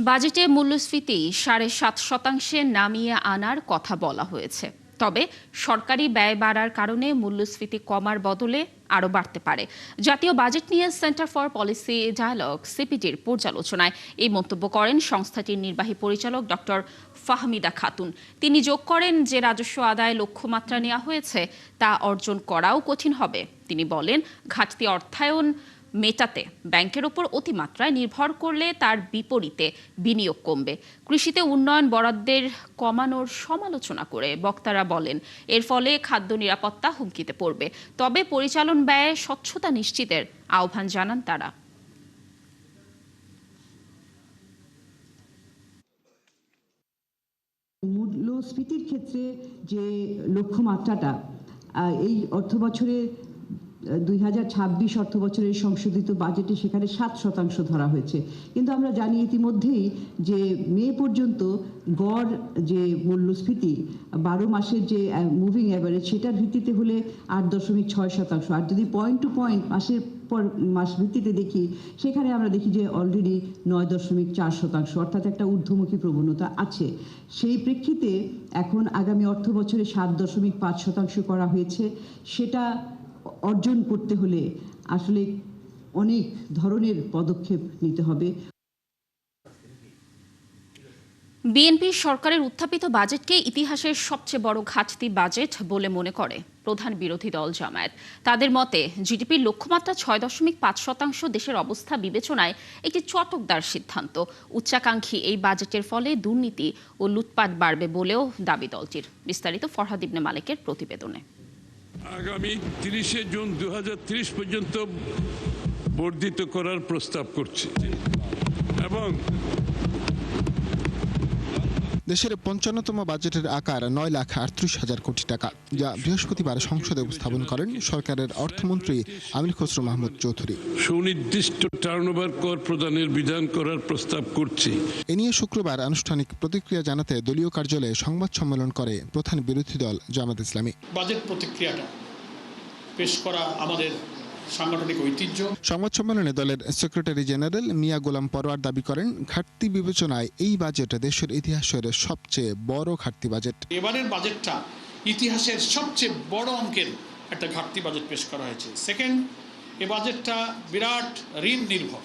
বাজেটে মূল্যস্ফীতি ৭.৫% নামিয়ে আনার কথা বলা হয়েছে। তবে সরকারি ব্যয় বাড়ার কারণে মূল্যস্ফীতি কমার বদলে আরও বাড়তে পারে। জাতীয় বাজেট নিয়ে সেন্টার ফর পলিসি ডায়ালগ সিপিডির পর্যালোচনায় এই মন্তব্য করেন সংস্থাটির নির্বাহী পরিচালক ডক্টর ফাহমিদা খাতুন। তিনি যোগ করেন, যে রাজস্ব আদায় লক্ষ্যমাত্রা নেওয়া হয়েছে তা অর্জন করাও কঠিন হবে। তিনি বলেন, ঘাটতি অর্থায়ন মেটাতে ব্যাংকের ওপর অতিমাত্রায় নির্ভর করলে তার বিপরীতে বিনিয়োগ কমবে। কৃষিতে উন্নয়ন বরাদ্দের কমানোর সমালোচনা করে বক্তারা বলেন, এর ফলে খাদ্য নিরাপত্তা হুমকিতে পড়বে। তবে পরিচালন ব্যয়ে স্বচ্ছতা নিশ্চিতের আহ্বান জানান তারা। মূল্যস্ফীতির ক্ষেত্রে যে লক্ষ্যমাত্রাটা এই অর্থবছরে ২০২৬ অর্থবছরের সংশোধিত বাজেটে সেখানে ৭% ধরা হয়েছে। কিন্তু আমরা জানি ইতিমধ্যেই যে মে পর্যন্ত গড় যে মূল্যস্ফীতি ১২ মাসের যে মুভিং অ্যাভারেজ সেটার ভিত্তিতে হলে ৮.৬%। আর যদি পয়েন্ট টু পয়েন্ট মাসের পর মাস ভিত্তিতে দেখি, সেখানে আমরা দেখি যে অলরেডি ৯.৪%, অর্থাৎ একটা ঊর্ধ্বমুখী প্রবণতা আছে। সেই প্রেক্ষিতে এখন আগামী অর্থ বছরে ৭.৫% করা হয়েছে। সেটা অর্জন করতে হলে আসলে অনেক ধরনের পদক্ষেপ নিতে হবে। বিএনপি সরকারের উত্থাপিত বাজেটকে ইতিহাসের সবচেয়ে বড় ঘাটতি বাজেট বলে মনে করে প্রধান বিরোধী দল জামায়াত। তাদের মতে জিডিপির লক্ষ্যমাত্রা ৬.৫% দেশের অবস্থা বিবেচনায় একটি চটকদার সিদ্ধান্ত। উচ্চাকাঙ্ক্ষী এই বাজেটের ফলে দুর্নীতি ও লুটপাট বাড়বে বলেও দাবি দলটির। বিস্তারিত ফরহাদ ইবনে মালেকের প্রতিবেদনে। আগামী ৩০ জুন ২০৩০ পর্যন্ত বর্ধিত করার প্রস্তাব করছে এবং দেশের ৫৫তম বাজেটের আকার ৯,৩৮,০০০ কোটি টাকা, যা বৃহস্পতিবার সংসদে উপস্থাপন করেন সরকারের অর্থমন্ত্রী আমির খসরু মাহমুদ চৌধুরী। সুনির্দিষ্ট টার্নওভার কর প্রদানের বিধান করার প্রস্তাব করছি। এ নিয়ে শুক্রবার আনুষ্ঠানিক প্রতিক্রিয়া জানাতে দলীয় কার্যালয়ে সংবাদ সম্মেলন করে প্রধান বিরোধী দল জামায়াত ইসলামী। বাজেট প্রতিক্রিয়াটা পেশ করা আমাদের সাংগঠনিক ঐতিহ্য। সংবাদ সম্মেলনে দলের সেক্রেটারি জেনারেল মিয়া গোলাম পরোয়ার দাবি করেন, ঘাটতি বিবেচনায় এই বাজেট দেশের ইতিহাসের সবচেয়ে বড় ঘাটতি বাজেট। এবারের বাজেটটা ইতিহাসের সবচেয়ে বড় অঙ্কের একটা ঘাটতি বাজেট পেশ করা হয়েছে। সেকেন্ড, এই বাজেটটা বিরাট ঋণ নির্ভর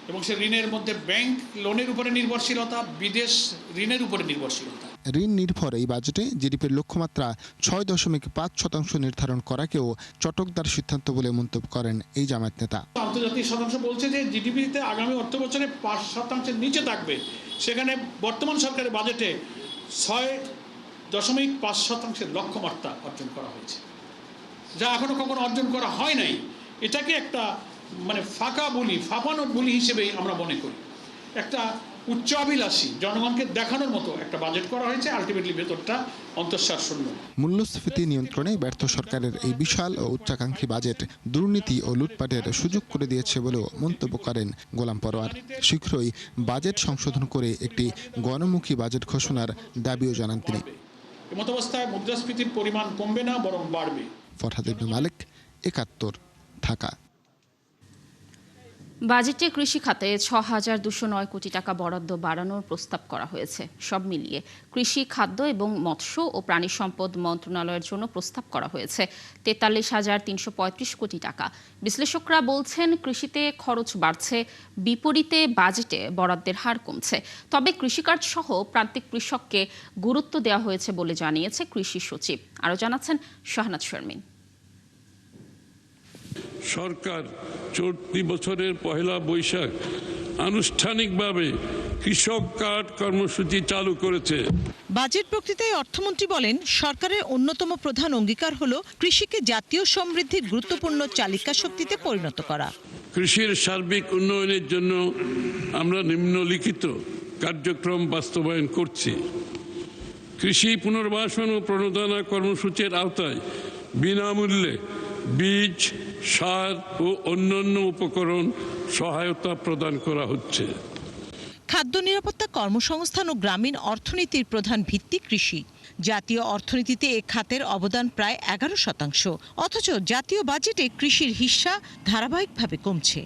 এবং সে ঋণের মধ্যে ব্যাংক লোনের উপরে নির্ভরশীলতা, বিদেশ ঋণের উপরে নির্ভরশীলতা। ঋণ নির্ভর এই বাজেটে জিডিপির লক্ষ্যমাত্রা ৬.৫% নির্ধারণ করাকেও চটকদার সিদ্ধান্ত বলে মন্তব্য করেন এই জামায়াত নেতা। আন্তর্জাতিক শতাংশ বলছে যে জিডিপিতে আগামী অর্থ বছরে ৫% নিচে থাকবে, সেখানে বর্তমান সরকারের বাজেটে ৬.৫% লক্ষ্যমাত্রা অর্জন করা হয়েছে, যা এখনো কখনো অর্জন করা হয় নাই। এটাকে একটা ফাঁকা বলি, ফাঁপানো বলি হিসেবে আমরা মনে করি। একটা উচ্চাভিলাষী জনগণকে দেখানোর মতো একটা বাজেট করা হয়েছে, আলটিমেটলি ভেতরটা অন্তঃসার শূন্য। মূল্যস্ফীতি নিয়ন্ত্রণে ব্যর্থ সরকারের এই বিশাল ও উচ্চাকাঙ্ক্ষী বাজেট দুর্নীতি ও লুটপাটের সুযোগ করে দিয়েছে বলেও মন্তব্য করেন গোলাম পরোয়ার। শীঘ্রই বাজেট সংশোধন করে একটি গণমুখী বাজেট ঘোষণার দাবিও জানান তিনি। এমতাবস্থায় মুদ্রাস্ফীতির পরিমাণ কমবে না, বরং বাড়বে। ফরহাদ ইবনে মালেক, ৭১, ঢাকা। বাজেটে কৃষি খাতে ৬,২০৯ কোটি টাকা বরাদ্দ বাড়ানোর প্রস্তাব করা হয়েছে। সব মিলিয়ে কৃষি, খাদ্য এবং মৎস্য ও প্রাণী সম্পদ মন্ত্রণালয়ের জন্য প্রস্তাব করা হয়েছে ৪৩,৩৩৫ কোটি টাকা। বিশ্লেষকরা বলছেন, কৃষিতে খরচ বাড়ছে, বিপরীতে বাজেটে বরাদ্দের হার কমছে। তবে কৃষিকাজ সহ প্রান্তিক কৃষককে গুরুত্ব দেওয়া হয়েছে বলে জানিয়েছে কৃষি সচিব। আরও জানাচ্ছেন শাহনাজ শারমিন। সরকার চলতি বছরের পহেলা বৈশাখ আনুষ্ঠানিকভাবে কৃষক কার্ড কর্মসূচি চালু করেছে। বাজেট বক্তৃতায় অর্থমন্ত্রী বলেন, সরকারের অন্যতম প্রধান অঙ্গীকার হলো কৃষিকে জাতীয় সমৃদ্ধির গুরুত্বপূর্ণ চালিকা শক্তিতে পরিণত করা। কৃষির সার্বিক উন্নয়নের জন্য আমরা নিম্নলিখিত কার্যক্রম বাস্তবায়ন করছি। কৃষি পুনর্বাসন ও প্রণোদনা কর্মসূচির আওতায় বিনামূল্যে বীজ, সার ও অন্যান্য উপকরণ সহায়তা প্রদান করা হচ্ছে। খাদ্য নিরাপত্তা, কর্মসংস্থান ও গ্রামীণ অর্থনীতির প্রধান ভিত্তি কৃষি। জাতীয় অর্থনীতিতে এ খাতের অবদান প্রায় ১১%, অথচ জাতীয় বাজেটে কৃষির হিস্যা ধারাবাহিকভাবে কমছে।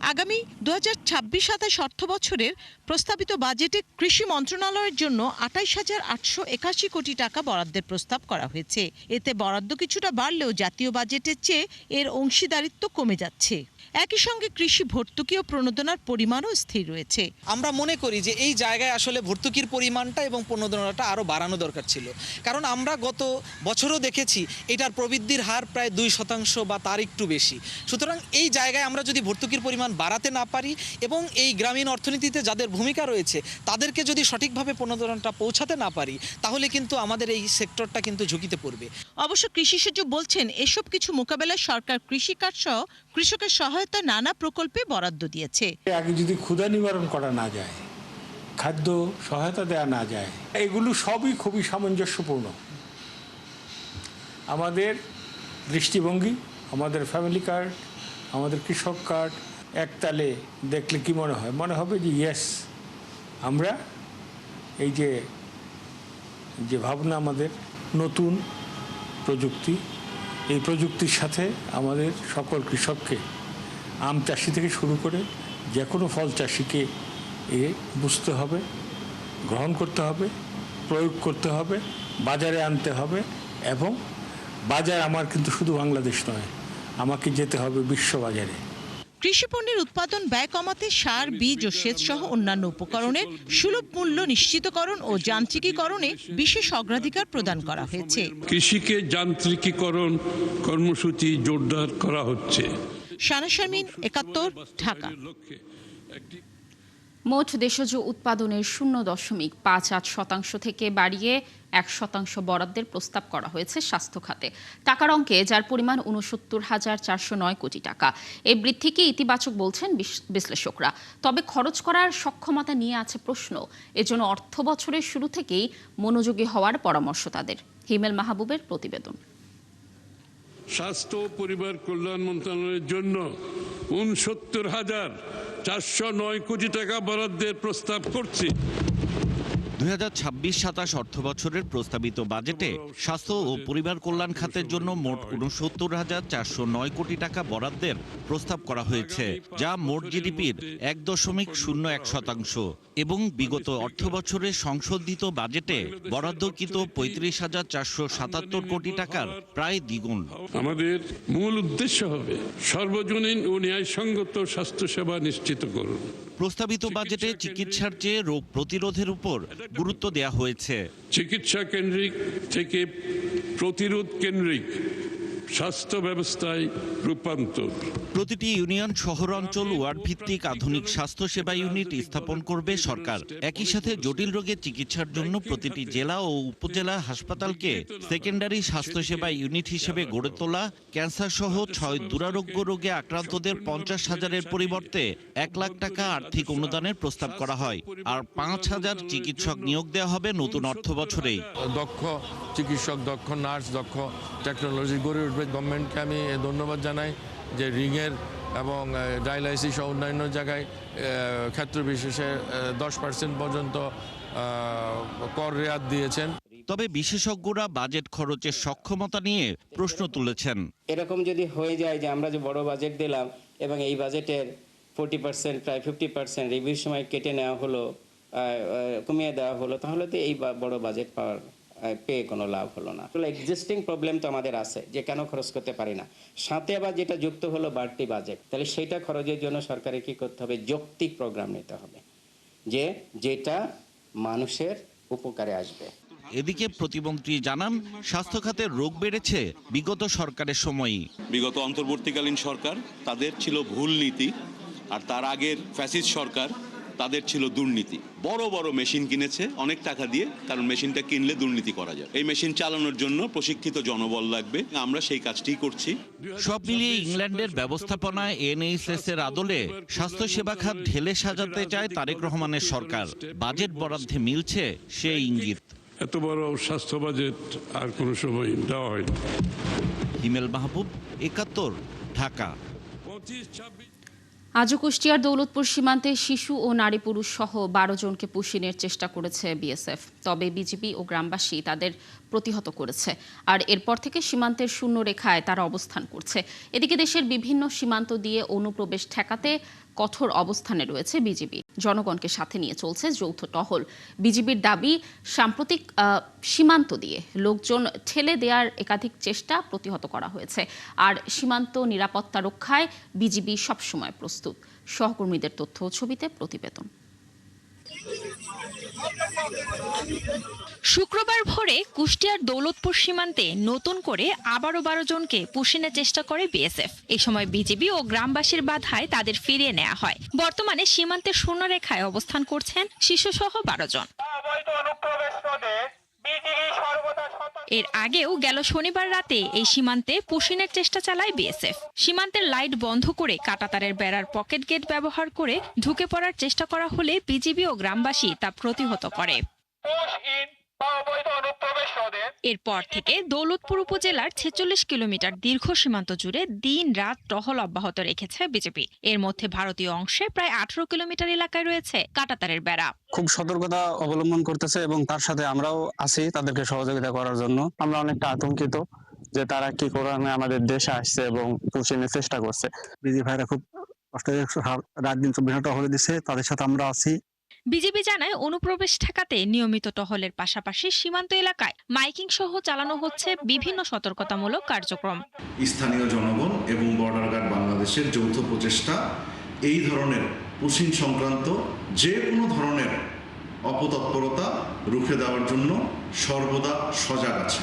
আগামী 2026-27 অর্থ বছরের প্রস্তাবিত বাজেটে কৃষি মন্ত্রণালয়ের জন্য 28,881 কোটি টাকা বরাদ্দের প্রস্তাব করা হয়েছে। এতে বরাদ্দ কিছুটা বাড়লেও জাতীয় বাজেটের চেয়ে এর অংশীদারিত্ব কমে যাচ্ছে। একই সঙ্গে কৃষি ভর্তুকি ও প্রণোদনার পরিমাণও স্থির রয়েছে। আমরা মনে করি যে এই জায়গায় আসলে ভর্তুকির পরিমাণটা এবং প্রণোদনাটা আরও বাড়ানো দরকার ছিল, কারণ আমরা গত বছরও দেখেছি এটার প্রবৃদ্ধির হার প্রায় 2% বা তার একটু বেশি। সুতরাং এই জায়গায় আমরা যদি ভর্তুকির পরিমাণ বাড়াতে না পারি এবং এই গ্রামীণ অর্থনীতিতে যাদের ভূমিকা রয়েছে তাদেরকে যদি সঠিকভাবে প্রণোদনাটা পৌঁছাতে না পারি, তাহলে কিন্তু আমাদের এই সেক্টরটা কিন্তু ঝুঁকিতে পড়বে। অবশ্য কৃষি সচিব বলছেন, এসব কিছু মোকাবেলায় সরকার কৃষিকাজ সহ কৃষকের সহায়তা নানা প্রকল্পে বরাদ্দ দিয়েছে। আগে যদি ক্ষুধা নিবারণ করা না যায়, খাদ্য সহায়তা দেওয়া না যায়, এগুলো সবই খুবই সামঞ্জস্যপূর্ণ। আমাদের দৃষ্টিভঙ্গি, আমাদের ফ্যামিলি কার্ড, আমাদের কৃষক কার্ড একতালে দেখলে কি মনে হয়? মনে হবে যে ইয়েস, আমরা এই যে ভাবনা, আমাদের নতুন প্রযুক্তি, এই প্রযুক্তির সাথে আমাদের সকল কৃষককে, আম চাষি থেকে শুরু করে যে কোনো ফল চাষিকে বুঝতে হবে, গ্রহণ করতে হবে, প্রয়োগ করতে হবে, বাজারে আনতে হবে। এবং বাজার আমার কিন্তু শুধু বাংলাদেশ নয়, আমাকে যেতে হবে বিশ্ব বাজারে। কৃষি পণ্যের উৎপাদন ব্যয় কমাতে সার, বীজ ও সেচ সহ অন্যান্য উপকরণের সুলভ মূল্য নিশ্চিতকরণ ও যান্ত্রিকীকরণে বিশেষ অগ্রাধিকার প্রদান করা হয়েছে। কৃষিকে যান্ত্রিকীকরণ কর্মসূচি জোরদার করা হচ্ছে। শানা শারমিন, 71, ঢাকা। মোট দেশজ উৎপাদনের 0.58% থেকে বাড়িয়ে 1% বরাদ্দের প্রস্তাব করা হয়েছে স্বাস্থ্য খাতে টাকার অঙ্কে, যার পরিমাণ 69,409 কোটি টাকা। এই বৃদ্ধিকে ইতিবাচক বলছেন বিশ্লেষকরা। তবে খরচ করার সক্ষমতা নিয়ে আছে প্রশ্ন। এজন্য অর্থ বছরের শুরু থেকেই মনোযোগী হওয়ার পরামর্শ তাদের। হিমেল মাহবুবের প্রতিবেদন। স্বাস্থ্য ও পরিবার কল্যাণ মন্ত্রণালয়ের জন্য 69,409 কোটি টাকা বরাদ্দের প্রস্তাব করছি। 2026-27 অর্থ বছরের প্রস্তাবিত বাজেটে স্বাস্থ্য ও পরিবার কল্যাণ খাতের জন্য মোট 69,409 কোটি টাকা বরাদ্দের প্রস্তাব করা হয়েছে, যা মোট জিডিপির 1.01% এবং বিগত অর্থ বছরের সংশোধিত বাজেটে বরাদ্দকৃত 35,477 কোটি টাকার প্রায় দ্বিগুণ। আমাদের মূল উদ্দেশ্য হবে সর্বজনীন ও ন্যায়সঙ্গত স্বাস্থ্যসেবা নিশ্চিত করুন। প্রস্তাবিত বাজেটে চিকিৎসার চেয়ে রোগ প্রতিরোধের উপর গুরুত্ব দেওয়া হয়েছে। চিকিৎসা কেন্দ্রিক থেকে প্রতিরোধ কেন্দ্রিক স্বাস্থ্য ব্যবস্থায় রূপান্তর। প্রতিটি ইউনিয়ন, শহরাঞ্চল, ওয়ার্ড ভিত্তিক আধুনিক স্বাস্থ্যসেবা ইউনিট স্থাপন করবে সরকার। একই সাথে জটিল রোগের চিকিৎসার জন্য প্রতিটি জেলা ও উপজেলা হাসপাতালকে সেকেন্ডারি স্বাস্থ্যসেবা ইউনিট হিসেবে গড়ে তোলা, ক্যান্সার সহ 6 দুরারোগ্য রোগে আক্রান্তদের 50,000-এর পরিবর্তে 1 লাখ টাকা আর্থিক অনুদানের প্রস্তাব করা হয়। আর 5,000 চিকিৎসক নিয়োগ দেওয়া হবে নতুন অর্থ বছরেই। দক্ষ চিকিৎসক, দক্ষ নার্স, দক্ষ টেকনোলজি গড়ে উঠবে। গভর্নমেন্টকে আমি ধন্যবাদ জানাই যে রিংয়ের এবং ডায়ালাইসিস সহ অন্যান্য জায়গায় ক্ষেত্র বিশেষে 10% পর্যন্ত কর রেয়াত দিয়েছেন। তবে বিশেষজ্ঞরা বাজেট খরচের সক্ষমতা নিয়ে প্রশ্ন তুলেছেন। এরকম যদি হয়ে যায় যে আমরা যে বড় বাজেট দিলাম এবং এই বাজেটের 40% প্রায় 50% রিভিউর সময় কেটে নেওয়া হলো, কমিয়ে দেওয়া হলো, তাহলে তো এই বড় বাজেট পাওয়ার পেয়ে কোনো লাভ হলো না। এক্সিস্টিং প্রবলেম তো আমাদের আছে যে কেন খরচ করতে পারি না, সাথে আবার যেটা যুক্ত হলো বাড়তি বাজেট, তাহলে সেটা খরচের জন্য সরকারের কি করতে হবে? যৌক্তিক প্রোগ্রাম নিতে হবে যেটা মানুষের উপকারে আসবে। এদিকে প্রতিমন্ত্রী জানান, স্বাস্থ্য খাতের রোগ বেড়েছে বিগত সরকারের সময়ই। বিগত অন্তর্বর্তীকালীন সরকার তাদের ছিল ভুল নীতি, আর তার আগের ফ্যাসিস্ট সরকার তাদের ছিল দুর্নীতি। বড় বড় মেশিন কিনেছে অনেক টাকা দিয়ে, কারণ মেশিনটা কিনলে দুর্নীতি করা যায়। এই মেশিন চালানোর জন্য প্রশিক্ষিত জনবল লাগবে, আমরা সেই কাজটি করছি। সব মিলিয়ে ইংল্যান্ডের ব্যবস্থাপনায় NHS এর আদলে স্বাস্থ্যসেবা খাত ঢেলে সাজাতে চায় তারেক রহমানের সরকার। বাজেট বরাদ্দে মিলছে সেই ইঙ্গিত। এত বড় স্বাস্থ্য বাজেট আর কোনো সময় দেওয়া হয়নি। হিমেল মাহবুব, 71, ঢাকা। আজও কুষ্টিয়ার দৌলতপুর সীমান্তে শিশু ও নারী পুরুষ সহ 12 জনকে পুষিনের চেষ্টা করেছে বিএসএফ। তবে বিজিবি ও গ্রামবাসী তাদের প্রতিহত করেছে। আর এরপর থেকে সীমান্তের শূন্য রেখায় তারা অবস্থান করছে। এদিকে দেশের বিভিন্ন সীমান্ত দিয়ে অনুপ্রবেশ ঠেকাতে কঠোর অবস্থানে রয়েছে বিজিবি। জনগণকে সাথে নিয়ে চলছে যৌথ টহল। বিজিবির দাবি, সাম্প্রতিক সীমান্ত দিয়ে লোকজন ঠেলে দেওয়ার একাধিক চেষ্টা প্রতিহত করা হয়েছে। আর সীমান্ত নিরাপত্তা রক্ষায় বিজিবি সবসময় প্রস্তুত। সহকর্মীদের তথ্য ও ছবিতে প্রতিবেদন। শুক্রবার ভোরে কুষ্টিয়ার দৌলতপুর সীমান্তে নতুন করে আবারও 12 জনকে পুশিনের চেষ্টা করে বিএসএফ। এই সময় বিজিবি ও গ্রামবাসীর বাধায় তাদের ফিরিয়ে নেওয়া হয়। বর্তমানে সীমান্তের শূন্যরেখায় অবস্থান করছেন শিশুসহ 12 জন। এর আগেও গেল শনিবার রাতে এই সীমান্তে পুশিনের চেষ্টা চালায় বিএসএফ। সীমান্তের লাইট বন্ধ করে কাঁটাতারের বেড়ার পকেট গেট ব্যবহার করে ঢুকে পড়ার চেষ্টা করা হলে বিজিবি ও গ্রামবাসী তা প্রতিহত করে। এরপর থেকে দৌলতপুর উপজেলার 46 কিলোমিটার দীর্ঘ সীমান্ত জুড়ে দিন রাত টহল অব্যাহত রেখেছে বিজেপি। এর মধ্যে ভারতীয় অংশে প্রায় 18 কিলোমিটার এলাকায় রয়েছে কাঁটাতারের বেড়া। খুব সতর্কতা অবলম্বন করতেছে এবং তার সাথে আমরাও আছি তাদেরকে সহযোগিতা করার জন্য। আমরা অনেকটা আতঙ্কিত যে তারা কি কারণে আমাদের দেশে আসছে এবং পুষিনের চেষ্টা করছে। বিজেপি ভাইরা খুব কষ্ট রাত দিন 24 ঘন্টা টহল দিচ্ছে, তাদের সাথে আমরা আছি। বিজেপি জানায় অনুপ্রবেশ ঠেকাতে নিয়মিত টহলের পাশাপাশি সীমান্ত এলাকায় মাইকিং সহ চালানো হচ্ছে বিভিন্ন সতর্কতামূলক কার্যক্রম। স্থানীয় জনগণ এবং বর্ডার গার্ড বাংলাদেশের যৌথ প্রচেষ্টা এই ধরনের পুশিন সংক্রান্ত যে কোনো ধরনের অপতৎপরতা রুখে দেওয়ার জন্য সর্বদা সজাগ আছে।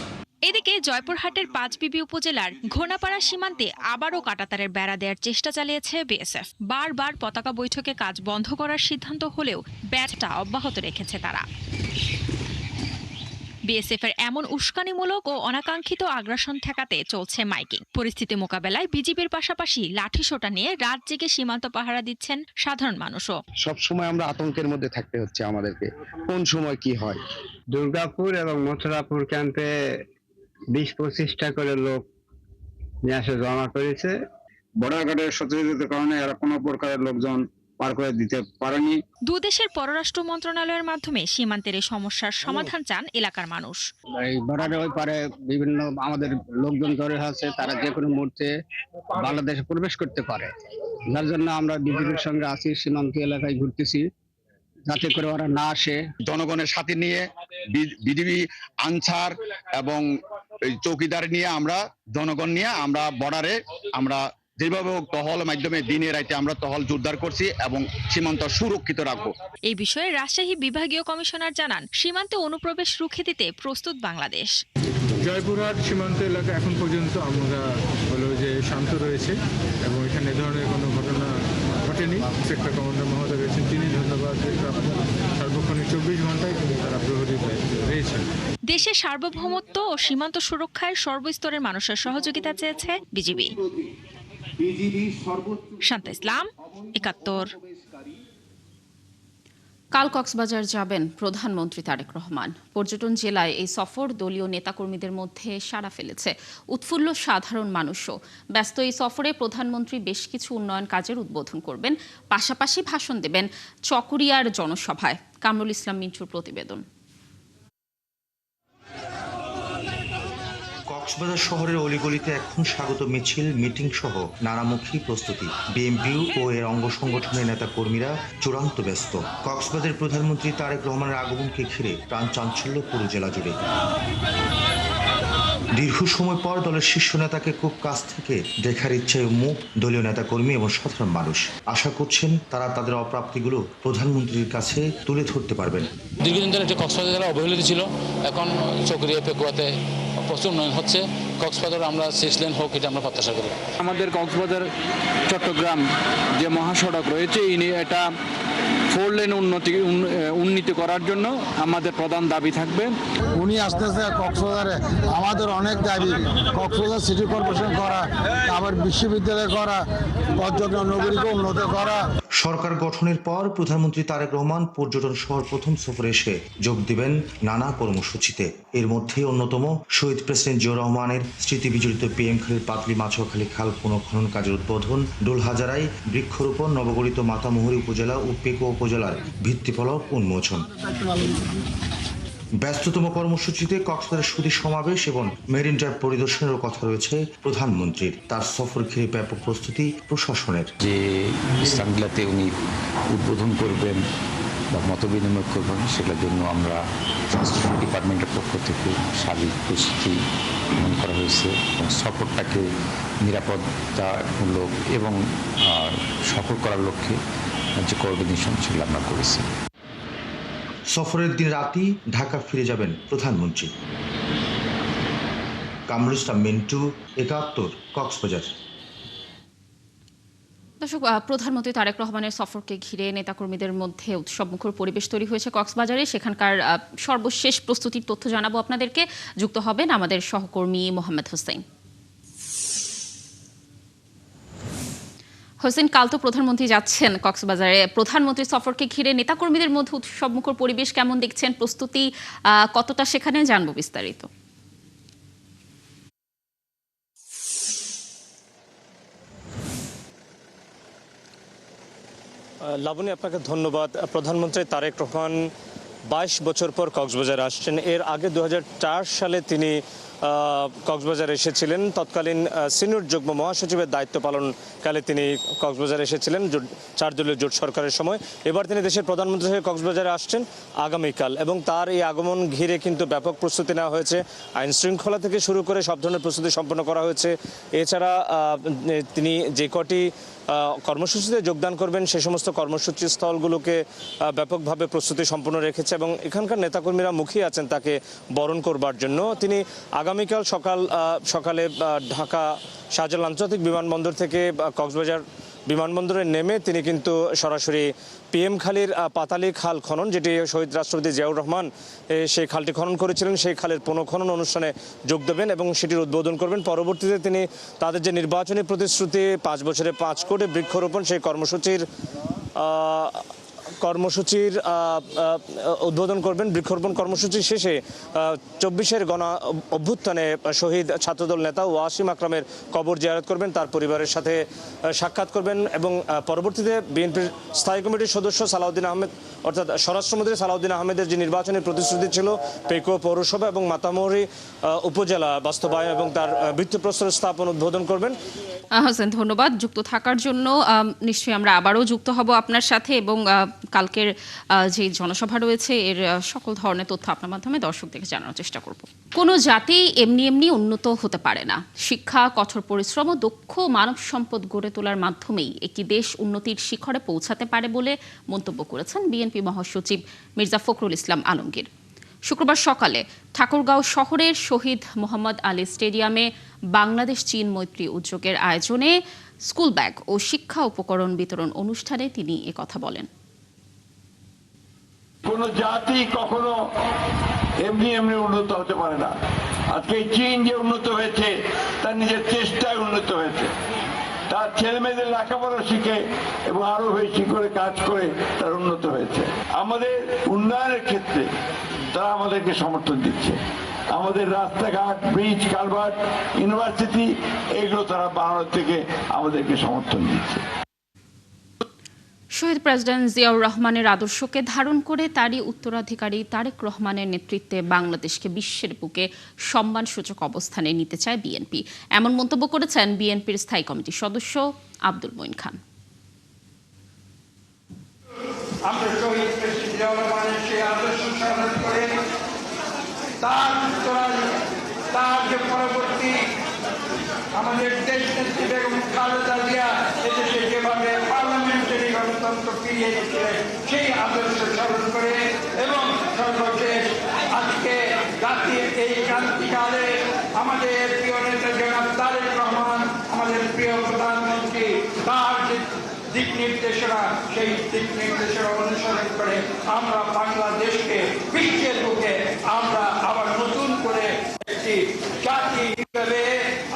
এদিকে জয়পুরহাটের পাঁচবিবি উপজেলার ঘোনাপাড়া সীমান্তে আবারও কাঁটাতারের বেড়া দেওয়ার চেষ্টা চালিয়েছে বিএসএফ। বারবার পতাকা বৈঠকে কাজ বন্ধ করার সিদ্ধান্ত হলেও ব্যাচটা অব্যাহত রেখেছে তারা। বিএসএফ এর এমন উস্কানিমূলক ও অনাকাঙ্ক্ষিত আগ্রাসন ঠেকাতে চলছে মাইকিং। পরিস্থিতি মোকাবেলায় বিজিবির পাশাপাশি লাঠিসোঁটা নিয়ে রাত জেগে সীমান্ত পাহারা দিচ্ছেন সাধারণ মানুষও। সবসময় আমরা আতঙ্কের মধ্যে থাকতে হচ্ছে আমাদেরকে, কোন সময় কি হয়। দুর্গাপুর এবং মথুরাপুর ক্যাম্পে 20-25টা করে লোক নিয়ে আসে জমা করেছে। বর্ডার গার্ডের সচেতনতার কারণে এরা কোনো প্রকারের লোকজন পার করে দিতে পারেনি। দুদেশের পররাষ্ট্র মন্ত্রণালয়ের মাধ্যমে সীমান্তের এই সমস্যার সমাধান চান এলাকার মানুষ। এই বর্ডারের ওই পারে বিভিন্ন আমাদের লোকজন জড়ো আছে, তারা যে কোনো মুহূর্তে বাংলাদেশে প্রবেশ করতে পারে। যার জন্য আমরা বিজিবির সঙ্গে আছি, সীমান্ত এলাকায় ঘুরতেছি যাতে করে ওরা না আসে। জনগণের সাথে নিয়ে বিজিবি, আনসার এবং চৌকিদার নিয়ে আমরা জনগণ নিয়ে আমরা বর্ডারে আমরা যেভাবে টহল মাধ্যমে দিনে রাতে আমরা টহল জোরদার করছি এবং সীমান্ত সুরক্ষিত রাখবো। এই বিষয়ে রাজশাহী বিভাগীয় কমিশনার জানান, সীমান্তে অনুপ্রবেশ রুখে দিতে প্রস্তুত বাংলাদেশ। জয়পুরহাট সীমান্ত এলাকা এখন পর্যন্ত আমরা হলো যে শান্ত রয়েছে এবং এখানে এ ধরনের কোনো ঘটনা ঘটেনি। সেক্টর কমান্ডার মহোদয় রয়েছেন, তিনি ধন্যবাদ সার্বক্ষণিক 24 ঘন্টায় তিনি তারা প্রহরী রয়েছেন। দেশের সার্বভৌমত্ব ও সীমান্ত সুরক্ষায় সর্বস্তরের মানুষের সহযোগিতা চেয়েছে বিজিবি। শান্তা ইসলাম, ৭১। কাল কক্সবাজার যাবেন প্রধানমন্ত্রী তারেক রহমান। পর্যটন জেলায় এই সফর দলীয় নেতাকর্মীদের মধ্যে সাড়া ফেলেছে। উৎফুল্ল সাধারণ মানুষও। ব্যস্ত এই সফরে প্রধানমন্ত্রী বেশ কিছু উন্নয়ন কাজের উদ্বোধন করবেন, পাশাপাশি ভাষণ দেবেন চকরিয়ার জনসভায়। কামরুল ইসলাম মিন্টুর প্রতিবেদন। কক্সবাজার শহরের অলিগলিতে এখন স্বাগত মিছিল, মিটিং সহ নানামুখী প্রস্তুতি। বিএনপি ও এর অঙ্গ সংগঠনের নেতা কর্মীরা চূড়ান্ত ব্যস্ত। কক্সবাজারের প্রধানমন্ত্রী তারেক রহমানের আগমনকে ঘিরে প্রাণ চাঞ্চল্য পুরো জেলা জুড়ে। দীর্ঘ সময় পর দলের শীর্ষ নেতাকে খুব কাছ থেকে দেখার ইচ্ছায় মুখ দলীয় নেতাকর্মী এবং সাধারণ মানুষ। আশা করছেন তারা তাদের অপ্রাপ্তিগুলো প্রধানমন্ত্রীর কাছে তুলে ধরতে পারবেন। দীর্ঘদিন ধরে একটা কক্সবাজার জেলা অবহেলিত ছিল, এখন চকরিয়া পেকুয়াতে প্রচুর উন্নয়ন হচ্ছে। কক্সবাজার আমরা 6 লেন হোক, এটা আমরা প্রত্যাশা করি। আমাদের কক্সবাজার চট্টগ্রাম যে মহাসড়ক রয়েছে, এটা 4 লেন উন্নীত করার জন্য আমাদের প্রধান দাবি থাকবে। উনি আস্তে আস্তে কক্সবাজারে আমাদের অনেক দাবি, কক্সবাজার সিটি কর্পোরেশন করা, আবার বিশ্ববিদ্যালয় করা, পর্যটন নগরীকে উন্নত করা। সরকার গঠনের পর প্রধানমন্ত্রী তারেক রহমান পর্যটন শহর প্রথম সফরে এসে যোগ দিবেন নানা কর্মসূচিতে। এর মধ্যে অন্যতম শহীদ প্রেসিডেন্ট জিয়াউর রহমানের স্মৃতি বিজড়িত পিএম খালের পাতলি মাছুয়াখালী খাল পুনঃখনন কাজের উদ্বোধন, ডোলহাজারায় বৃক্ষরোপণ, নবগঠিত মাতামুহুরী উপজেলা ও পেকুয়া উপজেলার ভিত্তিফলক উন্মোচন। ব্যস্ততম কর্মসূচিতে কক্সবাজার সুধী সমাবেশ এবং মেরিন ড্রাইভ পরিদর্শনেরও কথা রয়েছে প্রধানমন্ত্রীর। তার সফর ঘিরে ব্যাপক প্রস্তুতি প্রশাসনের। যে স্থানগুলোতে উনি উদ্বোধন করবেন বা মত বিনিময় করবেন, সেটার জন্য আমরা ট্রান্সপোর্ট ডিপার্টমেন্টের পক্ষ থেকে সার্বিক প্রস্তুতি গ্রহণ করা হয়েছে। সফরটাকে নিরাপত্তামূলক এবং সফল করার লক্ষ্যে যে কোঅর্ডিনেশন সেগুলো আমরা করেছি। সফরের দিন রাতেই ঢাকা ফিরে যাবেন প্রধানমন্ত্রী। কামরুল ইসলাম মিন্টু, ৭১, কক্সবাজার। দর্শক, প্রধানমন্ত্রী তারেক রহমানের সফরকে ঘিরে নেতাকর্মীদের মধ্যে উৎসবমুখর পরিবেশ তৈরি হয়েছে কক্সবাজারে। সেখানকার সর্বশেষ প্রস্তুতির তথ্য জানাবো আপনাদেরকে। যুক্ত হবেন আমাদের সহকর্মী মোহাম্মদ হোসেন। হোসেন, কাল তো প্রধানমন্ত্রী যাচ্ছেন কক্সবাজারে। প্রধানমন্ত্রীর সফরকে ঘিরে নেতাকর্মীদের মধ্যে উৎসবমুখর পরিবেশ কেমন দেখছেন? প্রস্তুতি কতটা সেখানে, জানবো বিস্তারিত। লাবণী, আপনাকে ধন্যবাদ। প্রধানমন্ত্রী তারেক রহমান 22 বছর পর কক্সবাজার আসছেন। এর আগে 2004 সালে তিনি কক্সবাজার এসেছিলেন। তৎকালীন সিনিয়র যুগ্ম মহাসচিবের দায়িত্ব পালনকালে তিনি কক্সবাজার এসেছিলেন 4 দলীয় জোট সরকারের সময়। এবার তিনি দেশের প্রধানমন্ত্রী হয়ে কক্সবাজারে আসছেন আগামীকাল, এবং তার এই আগমন ঘিরে কিন্তু ব্যাপক প্রস্তুতি নেওয়া হয়েছে। আইন শৃঙ্খলা থেকে শুরু করে সব ধরনের প্রস্তুতি সম্পন্ন করা হয়েছে। এছাড়া তিনি যে কটি কর্মসূচিতে যোগদান করবেন সেই সমস্ত কর্মসূচি স্থলগুলোকে ব্যাপকভাবে প্রস্তুতি সম্পন্ন রেখেছে, এবং এখানকার নেতাকর্মীরা মুখিয়ে আছেন তাকে বরণ করবার জন্য। তিনি আগামীকাল সকালে ঢাকা শাহজালাল আন্তর্জাতিক বিমানবন্দর থেকে কক্সবাজার বিমানবন্দরে নেমে তিনি কিন্তু সরাসরি PM খালির পাতালি খাল খনন, যেটি শহীদ রাষ্ট্রপতি জিয়াউর রহমান সেই খালটি খনন করেছিলেন, সেই খালের পুনঃখনন অনুষ্ঠানে যোগ দেবেন এবং সেটির উদ্বোধন করবেন। পরবর্তীতে তিনি তাদের যে নির্বাচনী প্রতিশ্রুতি 5 বছরে 5 কোটি বৃক্ষরোপণ, সেই কর্মসূচির উদ্বোধন করবেন। বৃক্ষরোপণ কর্মসূচি শেষে 24-এর গণ অভ্যুত্থানে শহীদ ছাত্রদল নেতা ওয়াসিম আকরামের কবর জিয়ারত করবেন, তার পরিবারের সাথে সাক্ষাৎ করবেন, এবং পরবর্তীতে বিএনপির স্থায়ী কমিটির সদস্য সালাউদ্দিন আহমেদ, অর্থাৎ স্বরাষ্ট্রমন্ত্রী সালাউদ্দিন আহমেদের যে নির্বাচনী প্রতিশ্রুতি ছিল পেকুয়া পৌরসভা এবং মাতামুহুরী উপজেলা বাস্তবায়ন এবং তার ভিত্তিপ্রস্তর স্থাপন উদ্বোধন করবেন। হোসেন, ধন্যবাদ যুক্ত থাকার জন্য। নিশ্চয়ই আমরা আবারও যুক্ত হব আপনার সাথে, এবং কালকের যে জনসভা রয়েছে এর সকল ধরনের তথ্য আপনার মাধ্যমে দর্শকদেরকে জানানোর চেষ্টা করব। কোনো জাতি এমনি উন্নত হতে পারে না। শিক্ষা, কঠোর পরিশ্রম ও দক্ষ মানব সম্পদ গড়ে তোলার মাধ্যমেই একটি দেশ উন্নতির শিখরে পৌঁছাতে পারে বলে মন্তব্য করেছেন বিএনপি মহাসচিব মির্জা ফখরুল ইসলাম আলমগীর। শুক্রবার সকালে ঠাকুরগাঁও শহরের শহীদ মোহাম্মদ আলী স্টেডিয়ামে বাংলাদেশ চীন মৈত্রী উদ্যোগের আয়োজনে স্কুল ব্যাগ ও শিক্ষা উপকরণ বিতরণ অনুষ্ঠানে তিনি একথা বলেন। কোন জাতি কখনো এমনি উন্নত হতে পারে না। আজকে চীন যে উন্নত হয়েছে তার নিজের চেষ্টায় উন্নত হয়েছে, তার ছেলে মেয়েদের লেখাপড়া শিখে এবং আরো বেশি করে কাজ করে তার উন্নত হয়েছে। আমাদের উন্নয়নের ক্ষেত্রে তারা আমাদেরকে সমর্থন দিচ্ছে। আমাদের রাস্তাঘাট, ব্রিজ, কালভার্ট, ইউনিভার্সিটি এগুলো তারা বানানোর থেকে আমাদেরকে সমর্থন দিচ্ছে। শহীদ প্রেসিডেন্ট জিয়াউর রহমানের আদর্শকে ধারণ করে তারই উত্তরাধিকারী তারেক রহমানের নেতৃত্বে বাংলাদেশকে বিশ্বের বুকে সম্মানসূচক অবস্থানে নিতে চায় বিএনপি, এমন মন্তব্য করেছেন বিএনপির স্থায়ী কমিটির সদস্য আব্দুল মঈন খান। আমরা শহীদ প্রেসিডেন্ট জিয়াউর রহমানের সেই আদর্শ স্মরণ করে তার যে পরবর্তী আমাদের দেশ নেত্রী বেগম খালেদা জিয়া এদেশে যেভাবে পার্লামেন্টারি গণতন্ত্র ফিরিয়ে এনেছিলেন সেই আদর্শ স্মরণ করে, এবং সর্বশেষ আজকে জাতির এই ক্রান্তিকালে আমাদের প্রিয় নেতা জনাব তারেক রহমান, আমাদের প্রিয় প্রধানমন্ত্রী, তার যে দিক নির্দেশনা, সেই দিক নির্দেশনা অনুসরণ করে আমরা বাংলাদেশকে বিশ্বের বুকে আমরা আবার নতুন করে একটি জাতি হিসেবে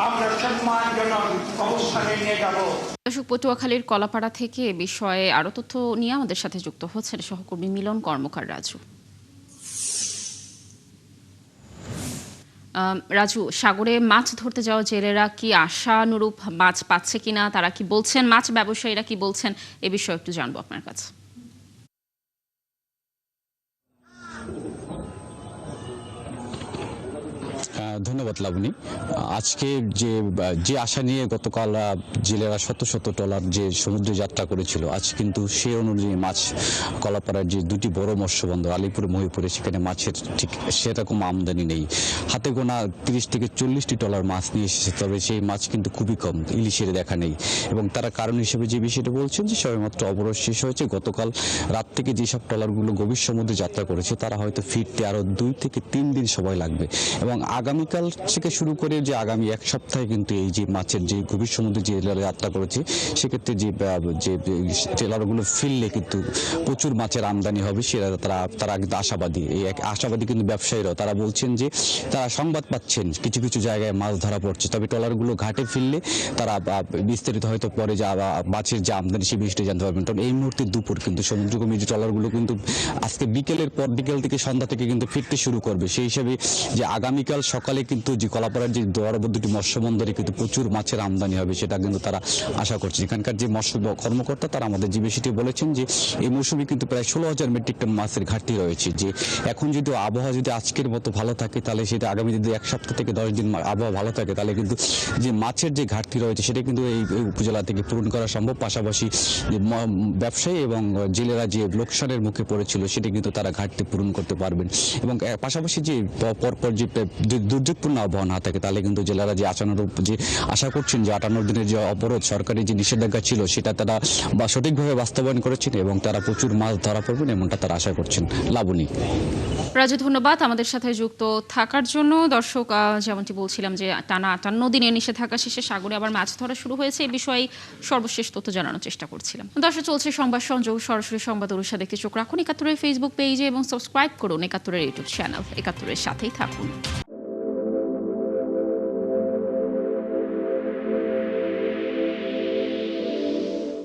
আমরা সম্মানজনক অবস্থানে নিয়ে যাব। দর্শক, পটুয়াখালীর কলাপাড়া থেকে এ বিষয়ে আরো তথ্য নিয়ে আমাদের সাথে যুক্ত হচ্ছেন সহকর্মী মিলন কর্মকার রাজু। রাজু, সাগরে মাছ ধরতে যাওয়া জেলেরা কি আশানুরূপ মাছ পাচ্ছে কিনা, তারা কি বলছেন, মাছ ব্যবসায়ীরা কি বলছেন, এ বিষয়ে একটু জানবো আপনার কাছে। ধন্যবাদ লাবণী। আজকে যে আশা নিয়ে গতকাল জেলেরা শত শত ট্রলার যে সমুদ্রে যাত্রা করেছিল, আজ কিন্তু সে অনুযায়ী মাছ কলাপাড়ার যে দুটি বড় মৎস্য বন্দর আলিপুর মহিপুরে সেখানে মাছের ঠিক সেরকম আমদানি নেই। হাতে গোনা 30 থেকে 40টি ট্রলার মাছ নিয়ে এসেছে, তবে সেই মাছ কিন্তু খুবই কম, ইলিশের দেখা নেই। এবং তারা কারণ হিসেবে যে বিষয়টা বলছেন যে সবেমাত্র অবরোধ শেষ হয়েছে, গতকাল রাত থেকে যেসব ট্রলারগুলো গভীর সমুদ্রে যাত্রা করেছে তারা হয়তো ফিরতে আরও 2 থেকে 3 দিন সময় লাগবে। এবং আগামীকাল থেকে শুরু করে যে আগামী এক সপ্তাহে কিন্তু এই যে মাছের যে গভীর সমুদ্রে যে যাত্রা করেছে সেক্ষেত্রে যে ট্রেলারগুলো ফিরলে কিন্তু প্রচুর মাছের আমদানি হবে, সেটা তারা কিন্তু আশাবাদী। এই আশাবাদী কিন্তু ব্যবসায়ীরাও তারা বলছেন যে তারা সংবাদ পাচ্ছেন কিছু কিছু জায়গায় মাছ ধরা পড়ছে, তবে ট্রলারগুলো ঘাটে ফিরলে তারা বিস্তারিত হয়তো পরে যে মাছের যে আমদানি সে বিষয়টি জানতে পারবেন। কারণ এই মুহূর্তে দুপুর কিন্তু সমুদ্রগামী যে ট্রলারগুলো কিন্তু আজকে বিকেলের পর বিকেল থেকে সন্ধ্যা থেকে কিন্তু ফিরতে শুরু করবে। সেই হিসাবে যে আগামীকাল সকালে কিন্তু যে কলাপাড়ার যে দুটি মৎস্য বন্দরে কিন্তু প্রচুর মাছের আমদানি হবে, সেটা কিন্তু তারা আশা করছে। এখানকার যে মৎস্য কর্মকর্তা তারা আমাদের যে বিষয়টি বলেছেন যে এই মৌসুমে কিন্তু প্রায় 16,000 মেট্রিক টন মাছের ঘাটতি রয়েছে। যে এখন যদি আবহাওয়া যদি আজকের মতো ভালো থাকে তাহলে সেটা আগামী যদি 1 সপ্তাহ থেকে 10 দিন আবহাওয়া ভালো থাকে তাহলে কিন্তু যে মাছের যে ঘাটতি রয়েছে সেটা কিন্তু এই উপজেলা থেকে পূরণ করা সম্ভব। পাশাপাশি যে ব্যবসায়ী এবং জেলেরা যে লোকসানের মুখে পড়েছিল সেটা কিন্তু তারা ঘাটতি পূরণ করতে পারবেন। এবং পাশাপাশি যে পরপর যে দুর্যোগপূর্ণ আবহাওয়া না থাকে তাহলে কিন্তু জেলেরা যে আশা করছেন যে 58 দিনের যে অবরোধ সরকারি যে নিষেধাজ্ঞা ছিল সেটা তারা সঠিকভাবে বাস্তবায়ন করেছেন এবং তারা প্রচুর মাছ ধরা পড়বেন এমনটা তারা আশা করছেন। লাবণী। রাজু, ধন্যবাদ আমাদের সাথে যুক্ত থাকার জন্য। দর্শক, যেমনটি বলছিলাম যে টানা 58 দিনের নিষেধাজ্ঞা শেষে সাগরে আবার মাছ ধরা শুরু হয়েছে, এই বিষয়ে সর্বশেষ তথ্য জানানোর চেষ্টা করছিলাম। দর্শক, চলছে সংবাদ সংযোগ, সরাসরি সংবাদ অনুষ্ঠান দেখতে চোখ রাখুন 71-এর ফেসবুক পেজে এবং সাবস্ক্রাইব করুন 71-এর ইউটিউব চ্যানেল। 71-এর সাথেই থাকুন।